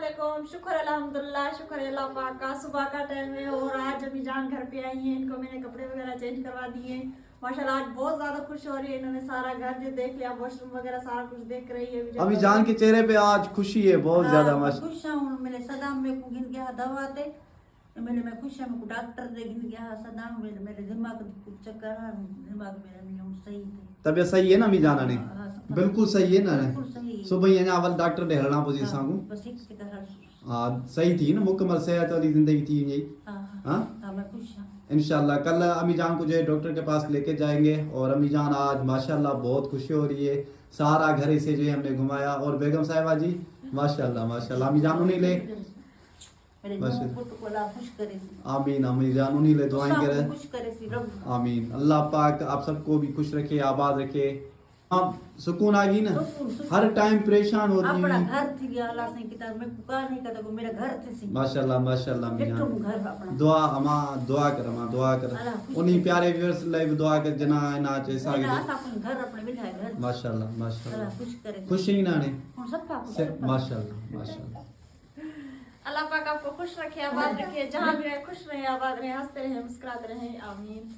वालेकुम। शुक्र अल्हम्दुलिल्लाह, शुक्र अल्लाह पाक का। सुबह का टाइम है और आज अभी जान घर पे आई हैं। इनको मैंने कपड़े वगैरह चेंज करवा दिए। माशाल्लाह आज बहुत ज्यादा खुश हो रही है। इन्होंने सारा घर जो देख लिया, वॉशरूम वगैरह सारा कुछ देख रही है अभी जान के चेहरे पे आज खुशी है बहुत ज्यादा। माशा खुश हूँ। मेरे सदाम में को गिन गया दवा थे मैं खुश हूँ। डॉक्टर दे गिन गया सदाम मेरे दिमाग कुछ चक्कर है, दिमाग मेरा नहीं सही थे। तबीयत सही है ना अभी जाना ने? बिल्कुल सही है ना? बिल्कुल सही है। सुबह ही अवल डॉक्टर ने हरना पोजी सांगू बस एक से कर हाँ सही थी ना, मुकम्मल सेहत वाली जिंदगी थी यही। हाँ मैं खुश हूँ। इंशाल्लाह कल अम्मी जान को जो है डॉक्टर के पास लेके जाएंगे। और अम्मी जान आज माशाल्लाह बहुत खुशी हो रही है। सारा घर इसे जो है हमने घुमाया। और बेगम साहिबा जी माशाल्लाह माशाल्लाह अम्मी जान उन्हीं ले आमीन अम्मी जान उन्हीं ले दुआएं करे। आमीन अल्लाह पाक आप सबको भी खुश रखे, आबाद रखे। आप सुकून आ गई ना? हर टाइम परेशान हो रही अपना है। घर थी गया अल्लाह से किताब में पुकार नहीं करता को मेरा घर थे सी माशाल्लाह माशाल्लाह अम्मी एक तो जान घर अपना दुआ अमा दुआ कर अमा दुआ कर उन्हीं प्यारे व्यूअर्स लाइव दुआ कर जना ना जैसा मेरा आशा अपन घर अपने मिला है घर माशाल्लाह माशाल्लाह अल्लाह खुश करे। खुश ही ना ने हम सब का माशाल्लाह माशाल्लाह। अल्लाह पाक आपको खुश रखे, आबाद रखे। जहाँ भी रहे खुश रहे, आबाद रहे, हंसते रहे, मुस्कुराते रहे। आमीन।